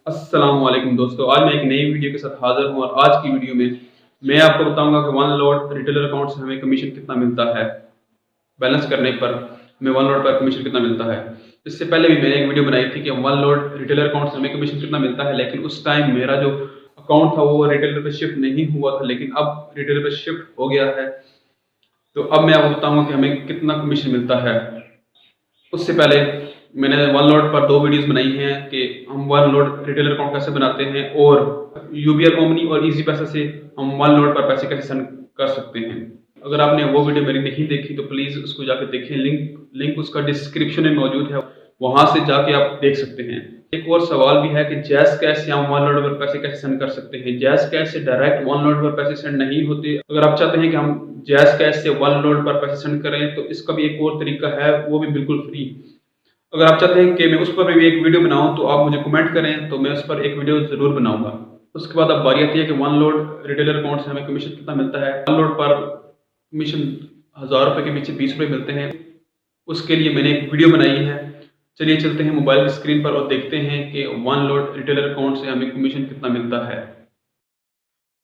अस्सलाम वालेकुम दोस्तों, आज मैं एक नई वीडियो के साथ हाज़िर हूँ और आज की वीडियो में मैं आपको बताऊँगा कि वन लॉट रिटेलर अकाउंट से हमें कमीशन कितना मिलता है। बैलेंस करने पर हमें वन लॉट पर कमीशन कितना मिलता है। इससे पहले भी मैंने एक वीडियो बनाई थी कि वन लॉट रिटेलर अकाउंट से हमें कमीशन कितना मिलता है, लेकिन उस टाइम मेरा जो अकाउंट था वो रिटेलर पे शिफ्ट नहीं हुआ था, लेकिन अब रिटेलर पे शिफ्ट हो गया है। तो अब मैं आपको बताऊँगा कि हमें कितना कमीशन मिलता है। उससे पहले मैंने वन लोड पर 2 वीडियोस बनाई हैं कि हम वन लोड रिटेलर अकाउंट कैसे बनाते हैं और यूबीएल ओमनी और इजी पैसा से हम वन लोड पर पैसे कैसे सेंड कर सकते हैं। अगर आपने वो वीडियो मेरी नहीं देखी तो प्लीज़ उसको जाकर देखें, लिंक उसका डिस्क्रिप्शन में मौजूद है, वहाँ से जाके आप देख सकते हैं। एक और सवाल भी है कि जैज़ कैश से हम वन लोड पर पैसे कैसे सेंड कर सकते हैं। जैज़ कैश से डायरेक्ट वन लोड पर पैसे सेंड नहीं होते। अगर आप चाहते हैं कि हम जैज़ कैश से वन लोड पर पैसे सेंड करें तो इसका भी एक और तरीका है, वो भी बिल्कुल फ्री। अगर आप चाहते हैं कि मैं उस पर भी एक वीडियो बनाऊं तो आप मुझे कमेंट करें, तो मैं उस पर एक वीडियो ज़रूर बनाऊंगा। उसके बाद अब बारी आती है कि वन लोड रिटेलर अकाउंट से हमें कमीशन कितना मिलता है। वन लोड पर कमीशन 1000 रुपये के पीछे 20 रुपये मिलते हैं। उसके लिए मैंने एक वीडियो बनाई है। चलिए चलते हैं मोबाइल की स्क्रीन पर और देखते हैं कि वन लोड रिटेलर अकाउंट से हमें कमीशन कितना मिलता है।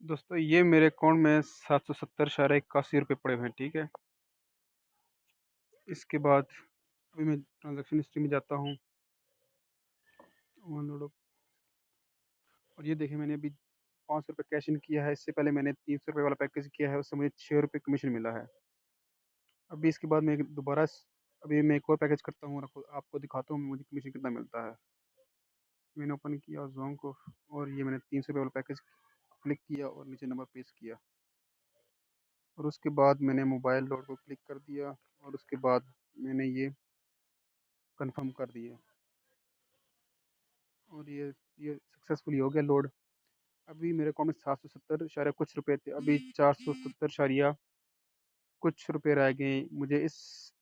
दोस्तों ये मेरे अकाउंट में 770.81 रुपये पड़े हुए हैं। ठीक है, इसके बाद अभी मैं ट्रांजैक्शन हिस्ट्री में जाता हूँ। वन लोड और ये देखिए, मैंने अभी 500 रुपये कैश इन किया है। इससे पहले मैंने 300 रुपये वाला पैकेज किया है, उससे मुझे 6 रुपये कमीशन मिला है। अभी इसके बाद मैं अभी मैं एक और पैकेज करता हूँ और आपको दिखाता हूँ मुझे कमीशन कितना मिलता है। मैंने ओपन किया जोंग को और ये मैंने 300 रुपये वाला पैकेज क्लिक किया और नीचे नंबर पेस्ट किया और उसके बाद मैंने मोबाइल लोड को क्लिक कर दिया और उसके बाद मैंने ये कंफर्म कर दिया और ये सक्सेसफुली हो गया लोड। अभी मेरे अकाउंट में 770 शायद कुछ रुपए थे, अभी 470 शारिया कुछ रुपए रह गए। मुझे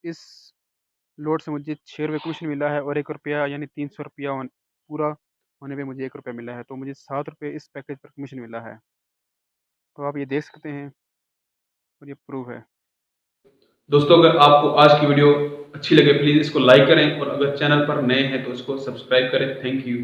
इस लोड से मुझे 6 रुपये कमीशन मिला है और 1 रुपया यानी 300 रुपया पूरा होने पे मुझे 1 रुपया मिला है। तो मुझे 7 रुपये इस पैकेज पर कमीशन मिला है। तो आप ये देख सकते हैं और ये प्रूफ है। दोस्तों, अगर आपको आज की वीडियो अच्छी लगे प्लीज़ इसको लाइक करें और अगर चैनल पर नए हैं तो इसको सब्सक्राइब करें। Thank you.